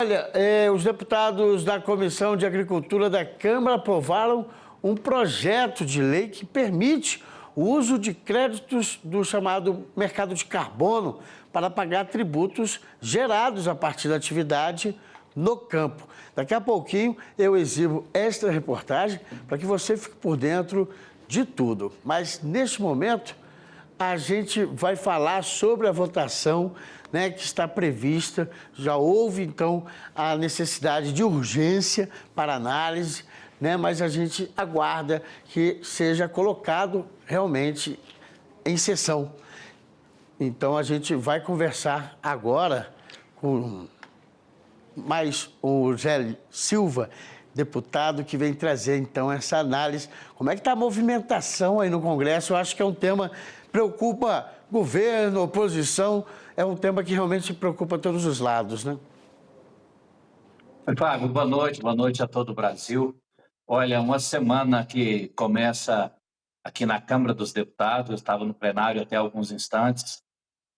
Olha, os deputados da Comissão de Agricultura da Câmara aprovaram um projeto de lei que permite o uso de créditos do chamado mercado de carbono para pagar tributos gerados a partir da atividade no campo. Daqui a pouquinho eu exibo esta reportagem para que você fique por dentro de tudo. Mas neste momento a gente vai falar sobre a votação, né, que está prevista. Já houve, então, a necessidade de urgência para análise, né, mas a gente aguarda que seja colocado realmente em sessão. Então, a gente vai conversar agora com mais o Zé Silva, deputado, que vem trazer, então, essa análise. Como é que está a movimentação aí no Congresso? Eu acho que é um tema que preocupa governo, oposição, é um tema que realmente preocupa todos os lados, né? Oi, Fábio, boa noite a todo o Brasil. Olha, uma semana que começa aqui na Câmara dos Deputados, eu estava no plenário até alguns instantes,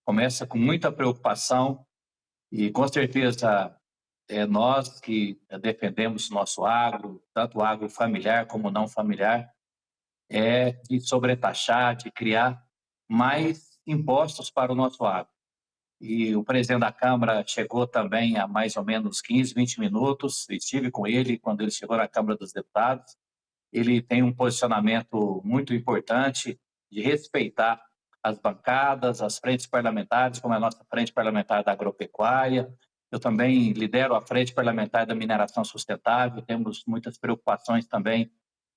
começa com muita preocupação e com certeza nós que defendemos o nosso agro, tanto o agro familiar como não familiar, de sobretaxar, de criar mais impostos para o nosso agro. E o presidente da Câmara chegou também há mais ou menos 15, 20 minutos, estive com ele quando ele chegou na Câmara dos Deputados. Ele tem um posicionamento muito importante de respeitar as bancadas, as frentes parlamentares, como é a nossa frente parlamentar da agropecuária. Eu também lidero a frente parlamentar da mineração sustentável, temos muitas preocupações também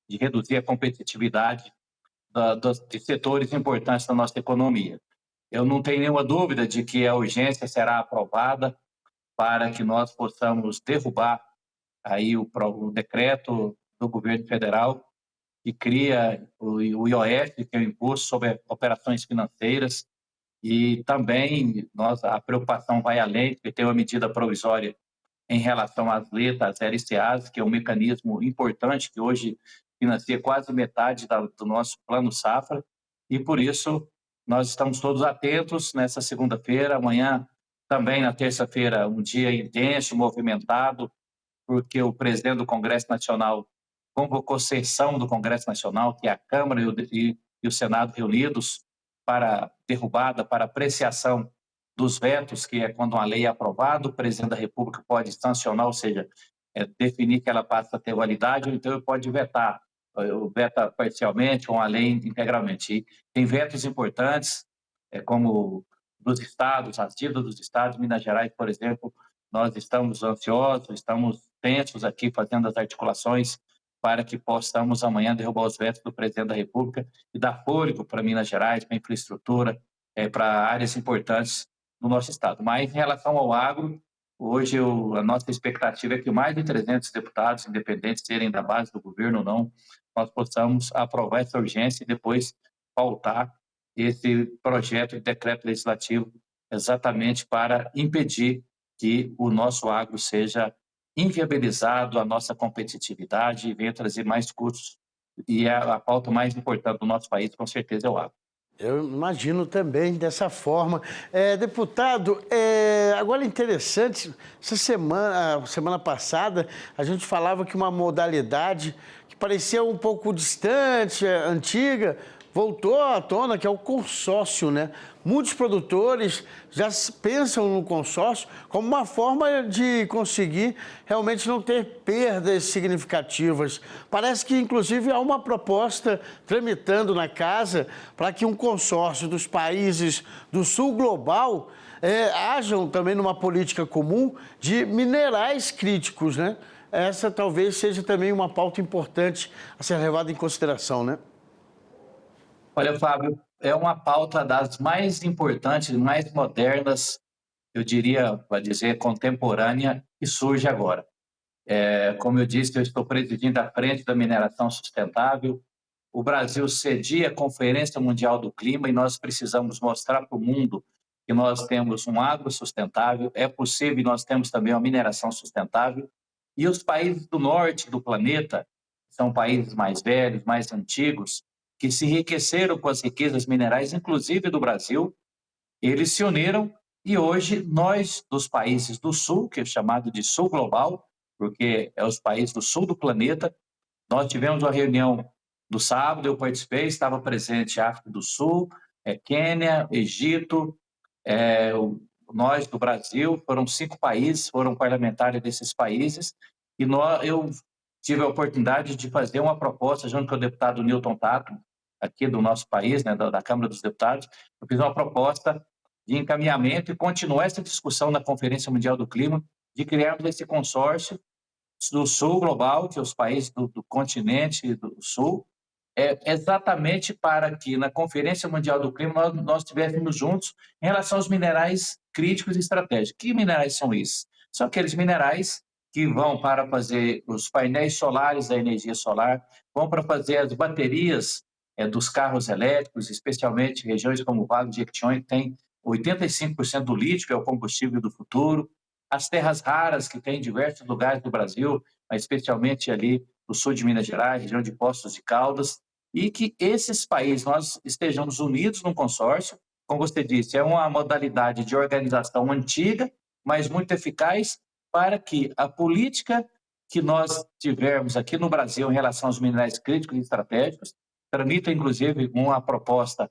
de reduzir a competitividade de setores importantes da nossa economia. Eu não tenho nenhuma dúvida de que a urgência será aprovada para que nós possamos derrubar aí o decreto do governo federal que cria o IOF, que é o Imposto sobre Operações Financeiras, e também a preocupação vai além, porque tem uma medida provisória em relação às letras, às LCAs, que é um mecanismo importante que hoje financia quase metade do nosso plano safra, e por isso nós estamos todos atentos nessa segunda-feira, amanhã também na terça-feira, um dia intenso, movimentado, porque o presidente do Congresso Nacional convocou sessão do Congresso Nacional, que é a Câmara e o Senado reunidos para derrubada, para apreciação dos vetos, que é quando uma lei é aprovada, o presidente da República pode sancionar, ou seja, definir que ela passa a ter validade, ou então ele pode vetar, veta parcialmente ou a lei integralmente. E tem vetos importantes, como dos estados, as dívidas dos estados, Minas Gerais, por exemplo, nós estamos ansiosos, estamos tensos aqui fazendo as articulações para que possamos amanhã derrubar os vetos do presidente da República e dar fôlego para Minas Gerais, para a infraestrutura, para áreas importantes no nosso estado. Mas em relação ao agro, hoje a nossa expectativa é que mais de 300 deputados independentes, serem da base do governo ou não, nós possamos aprovar essa urgência e depois pautar esse projeto de decreto legislativo exatamente para impedir que o nosso agro seja inviabilizado, a nossa competitividade, e venha trazer mais custos. E a pauta mais importante do nosso país, com certeza, é o agro. Eu imagino também dessa forma. Deputado, agora é interessante, semana passada, a gente falava que uma modalidade que parecia um pouco distante, antiga, voltou à tona, que é o consórcio, né? Muitos produtores já pensam no consórcio como uma forma de conseguir realmente não ter perdas significativas. Parece que, inclusive, há uma proposta tramitando na casa para que um consórcio dos países do sul global hajam também numa política comum de minerais críticos, né? Essa talvez seja também uma pauta importante a ser levada em consideração, né? Olha, Fábio, é uma pauta das mais importantes, mais modernas, eu diria, para dizer, contemporânea, que surge agora. Como eu disse, eu estou presidindo a Frente da Mineração Sustentável. O Brasil cedia a Conferência Mundial do Clima e nós precisamos mostrar para o mundo que nós temos um agro sustentável, é possível, e nós temos também uma mineração sustentável. E os países do norte do planeta, são países mais velhos, mais antigos, que se enriqueceram com as riquezas minerais, inclusive do Brasil, eles se uniram E hoje, nós, dos países do Sul, que é chamado de Sul Global, porque é os países do sul do planeta, nós tivemos uma reunião no sábado, eu participei, estava presente África do Sul, Quênia, Egito, nós do Brasil, foram 5 países, foram parlamentares desses países, e eu tive a oportunidade de fazer uma proposta junto com o deputado Newton Tato, aqui do nosso país, né, da Câmara dos Deputados. Eu fiz uma proposta de encaminhamento e continuar essa discussão na Conferência Mundial do Clima, de criarmos esse consórcio do Sul Global, que é os países do continente do Sul, exatamente para que na Conferência Mundial do Clima nós estivéssemos juntos em relação aos minerais críticos e estratégicos. Que minerais são esses? São aqueles minerais que vão para fazer os painéis solares da energia solar, vão para fazer as baterias dos carros elétricos, especialmente regiões como o Vale de Jequitinhonha, que tem 85% do lítio, que é o combustível do futuro, as terras raras que tem em diversos lugares do Brasil, mas especialmente ali no sul de Minas Gerais, região de Poços de Caldas, e que esses países nós estejamos unidos num consórcio. Como você disse, é uma modalidade de organização antiga, mas muito eficaz para que a política que nós tivermos aqui no Brasil em relação aos minerais críticos e estratégicos, tramita inclusive uma proposta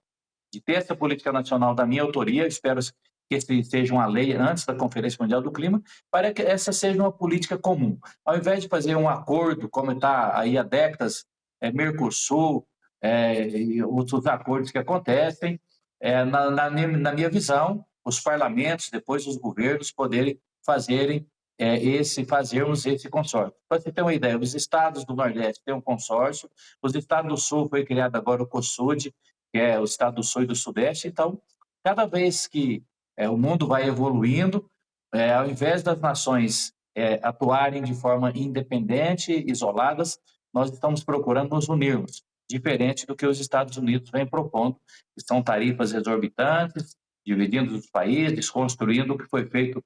de ter essa política nacional da minha autoria, espero que esse seja uma lei antes da Conferência Mundial do Clima, para que essa seja uma política comum. Ao invés de fazer um acordo, como está aí há décadas, Mercosul, e outros acordos que acontecem, na minha visão, os parlamentos, depois os governos, poderem fazermos esse consórcio. Para você ter uma ideia, os estados do Nordeste têm um consórcio, os estados do Sul foi criado agora o COSUD, que é o estado do Sul e do Sudeste. Então, cada vez que o mundo vai evoluindo, ao invés das nações atuarem de forma independente, isoladas, nós estamos procurando nos unirmos, diferente do que os Estados Unidos vêm propondo, que são tarifas exorbitantes, dividindo os países, construindo o que foi feito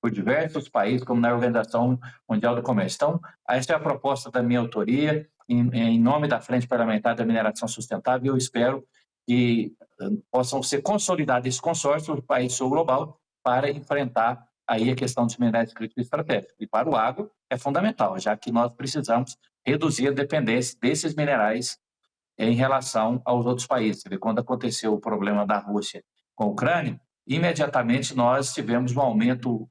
por diversos países, como na Organização Mundial do Comércio. Então, essa é a proposta da minha autoria, em nome da Frente Parlamentar da Mineração Sustentável. Eu espero que possam ser consolidados esse consórcio do país sul global para enfrentar aí a questão dos minerais críticos e estratégicos. E para o agro é fundamental, já que nós precisamos reduzir a dependência desses minerais em relação aos outros países. Quando aconteceu o problema da Rússia com a Ucrânia, imediatamente nós tivemos um aumento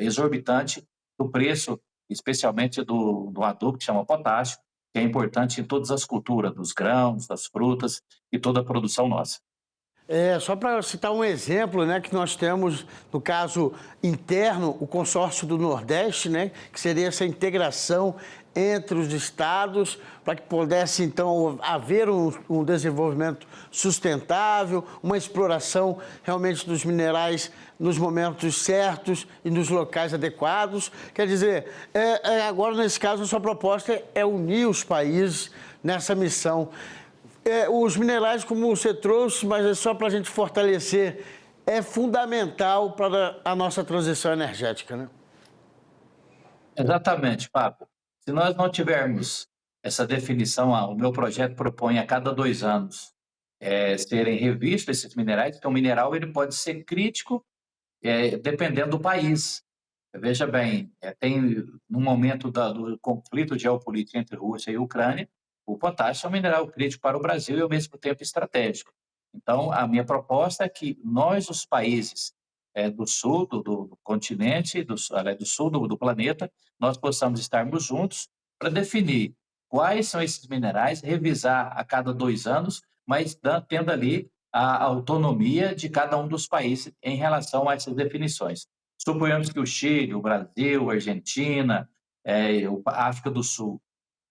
exorbitante do preço, especialmente do adubo que chama potássio, que é importante em todas as culturas, dos grãos, das frutas e toda a produção nossa. Só para citar um exemplo, né, que nós temos, no caso interno, o consórcio do Nordeste, né, que seria essa integração entre os estados, para que pudesse, então, haver um desenvolvimento sustentável, uma exploração realmente dos minerais nos momentos certos e nos locais adequados. Quer dizer, agora, nesse caso, a sua proposta é unir os países nessa missão. Os minerais, como você trouxe, mas é só para a gente fortalecer, é fundamental para a nossa transição energética, né? Exatamente, Pablo. Se nós não tivermos essa definição, o meu projeto propõe a cada 2 anos serem revistos esses minerais, porque o mineral ele pode ser crítico dependendo do país. Veja bem, no momento do conflito geopolítico entre Rússia e Ucrânia, o potássio é um mineral crítico para o Brasil e, ao mesmo tempo, estratégico. Então, a minha proposta é que nós, os países do sul do continente, do sul do planeta, nós possamos estarmos juntos para definir quais são esses minerais, revisar a cada 2 anos, mas tendo ali a autonomia de cada um dos países em relação a essas definições. Suponhamos que o Chile, o Brasil, a Argentina, a África do Sul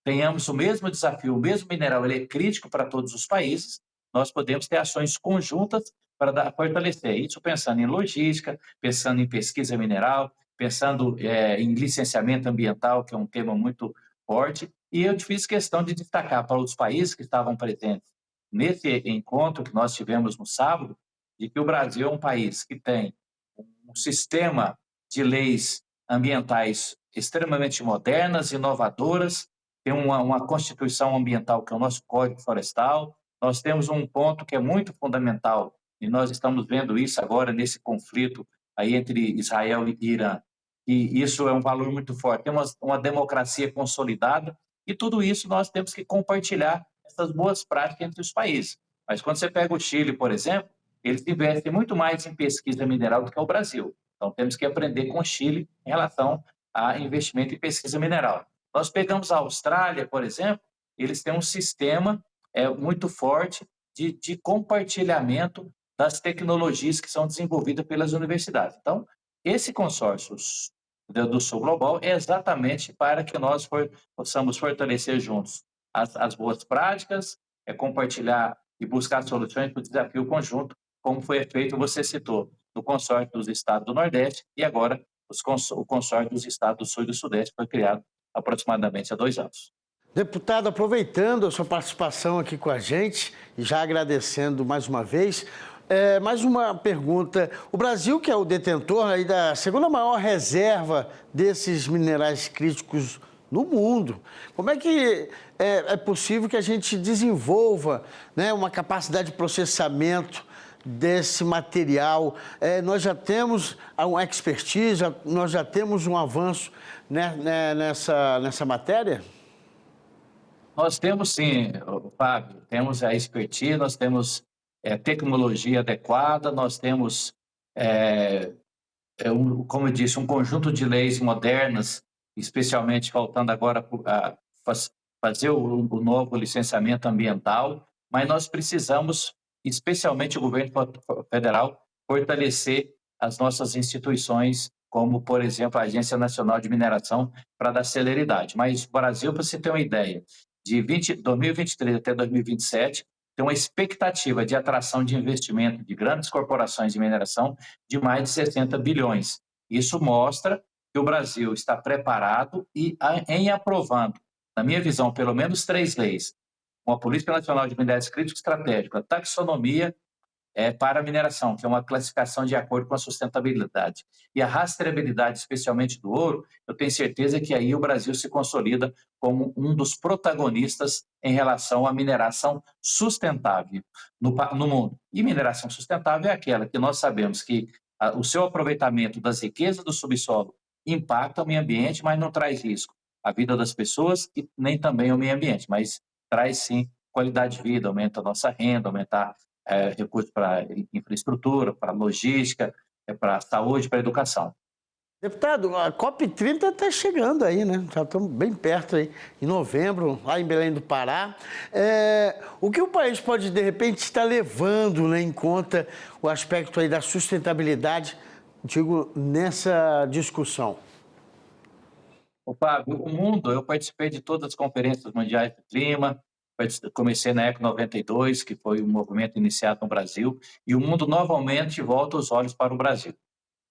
tenhamos o mesmo desafio, o mesmo mineral, ele é crítico para todos os países, nós podemos ter ações conjuntas para fortalecer isso, pensando em logística, pensando em pesquisa mineral, pensando em licenciamento ambiental, que é um tema muito forte. E eu fiz questão de destacar para os países que estavam presentes nesse encontro que nós tivemos no sábado, de que o Brasil é um país que tem um sistema de leis ambientais extremamente modernas, inovadoras, tem uma constituição ambiental, que é o nosso Código Florestal. Nós temos um ponto que é muito fundamental, e nós estamos vendo isso agora nesse conflito aí entre Israel e Irã, e isso é um valor muito forte. Temos uma democracia consolidada e tudo isso nós temos que compartilhar essas boas práticas entre os países. Mas quando você pega o Chile, por exemplo, eles investem muito mais em pesquisa mineral do que o Brasil. Então temos que aprender com o Chile em relação a investimento em pesquisa mineral. Nós pegamos a Austrália, por exemplo, eles têm um sistema muito forte de compartilhamento das tecnologias que são desenvolvidas pelas universidades. Então, esse consórcio do Sul Global é exatamente para que nós possamos fortalecer juntos as boas práticas, compartilhar e buscar soluções para o desafio conjunto, como foi feito, você citou, no consórcio dos estados do Nordeste e agora o consórcio dos estados do Sul e do Sudeste foi criado aproximadamente há 2 anos. Deputado, aproveitando a sua participação aqui com a gente e já agradecendo mais uma vez, mais uma pergunta. O Brasil, que é o detentor aí da segunda maior reserva desses minerais críticos no mundo, como é que é possível que a gente desenvolva, né, uma capacidade de processamento desse material? Nós já temos uma expertise, nós já temos um avanço, né, nessa matéria? Nós temos sim, Fábio, temos a expertise, nós temos tecnologia adequada, nós temos, como eu disse, um conjunto de leis modernas, especialmente faltando agora fazer o novo licenciamento ambiental, mas nós precisamos, especialmente o governo federal, fortalecer as nossas instituições, como, por exemplo, a Agência Nacional de Mineração, para dar celeridade. Mas o Brasil, para você ter uma ideia, de 2023 até 2027, tem uma expectativa de atração de investimento de grandes corporações de mineração de mais de 60 bilhões. Isso mostra que o Brasil está preparado e em aprovando, na minha visão, pelo menos 3 leis, uma Política Nacional de Minérios Críticos Estratégicos, a taxonomia para a mineração, que é uma classificação de acordo com a sustentabilidade. E a rastreabilidade, especialmente do ouro, eu tenho certeza que aí o Brasil se consolida como um dos protagonistas em relação à mineração sustentável no mundo. E mineração sustentável é aquela que nós sabemos que o seu aproveitamento das riquezas do subsolo impacta o meio ambiente, mas não traz risco à vida das pessoas e nem também ao meio ambiente, mas traz sim qualidade de vida, aumenta a nossa renda, aumentar recursos para infraestrutura, para logística, para saúde, para educação. Deputado, a COP30 está chegando aí, né? Já estamos bem perto aí, em novembro, lá em Belém do Pará. O que o país pode, de repente, estar levando, né, em conta o aspecto aí da sustentabilidade, digo, nessa discussão? Fábio, o mundo, eu participei de todas as conferências mundiais do clima, comecei na Eco 92, que foi um movimento iniciado no Brasil, e o mundo novamente volta os olhos para o Brasil.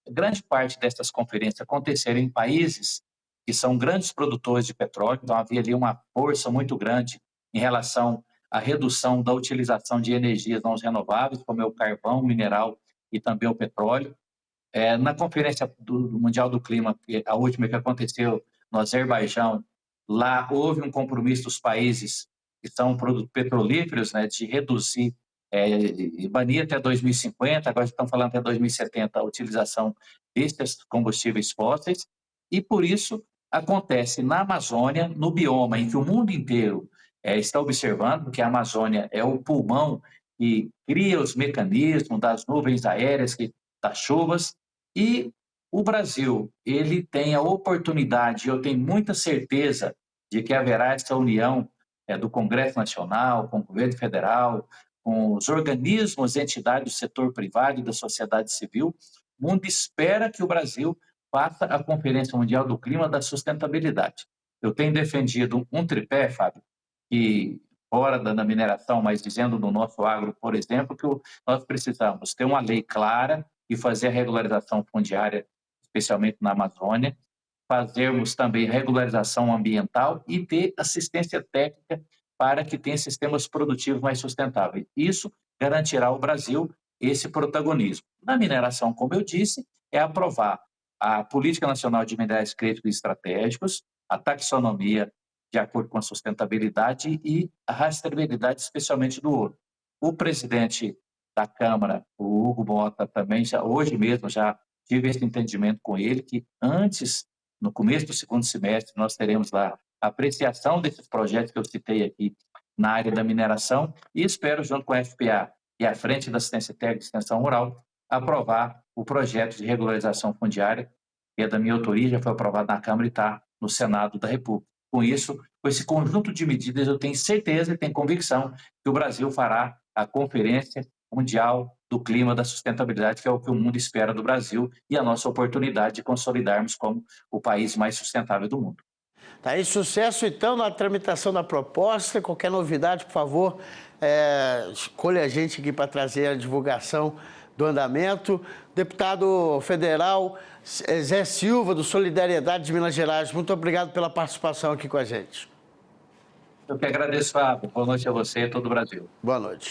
Grande parte dessas conferências aconteceram em países que são grandes produtores de petróleo, então havia ali uma força muito grande em relação à redução da utilização de energias não renováveis, como é o carvão, o mineral e também o petróleo. Na Conferência Mundial do Clima, a última que aconteceu no Azerbaijão, lá houve um compromisso dos países que são petrolíferos, né, de reduzir e banir até 2050, agora estão falando até 2070 a utilização desses combustíveis fósseis, e por isso acontece na Amazônia, no bioma em que o mundo inteiro está observando, que a Amazônia é o pulmão que cria os mecanismos das nuvens aéreas, das chuvas, e o Brasil, ele tem a oportunidade, eu tenho muita certeza de que haverá essa união do Congresso Nacional, com o governo federal, com os organismos, entidades do setor privado e da sociedade civil. O mundo espera que o Brasil faça a Conferência Mundial do Clima da Sustentabilidade. Eu tenho defendido um tripé, Fábio, que fora da mineração, mas dizendo no nosso agro, por exemplo, que nós precisamos ter uma lei clara e fazer a regularização fundiária, especialmente na Amazônia, fazermos também regularização ambiental e ter assistência técnica para que tenha sistemas produtivos mais sustentáveis. Isso garantirá ao Brasil esse protagonismo. Na mineração, como eu disse, é aprovar a Política Nacional de Minerais Críticos e Estratégicos, a taxonomia de acordo com a sustentabilidade e a rastreabilidade, especialmente do ouro. O presidente da Câmara, o Hugo Mota, também hoje mesmo já tive esse entendimento com ele que antes, no começo do segundo semestre, nós teremos lá a apreciação desses projetos que eu citei aqui na área da mineração e espero, junto com a FPA e a Frente da Assistência Técnica e Extensão Rural, aprovar o projeto de regularização fundiária, que é da minha autoria, já foi aprovado na Câmara e está no Senado da República. Com isso, com esse conjunto de medidas, eu tenho certeza e tenho convicção que o Brasil fará a Conferência Mundial do Clima da Sustentabilidade, que é o que o mundo espera do Brasil e a nossa oportunidade de consolidarmos como o país mais sustentável do mundo. Tá aí, sucesso então na tramitação da proposta. Qualquer novidade, por favor, escolha a gente aqui para trazer a divulgação do andamento. Deputado federal Zé Silva, do Solidariedade de Minas Gerais, muito obrigado pela participação aqui com a gente. Eu que agradeço, Fábio. Boa noite a você e a todo o Brasil. Boa noite.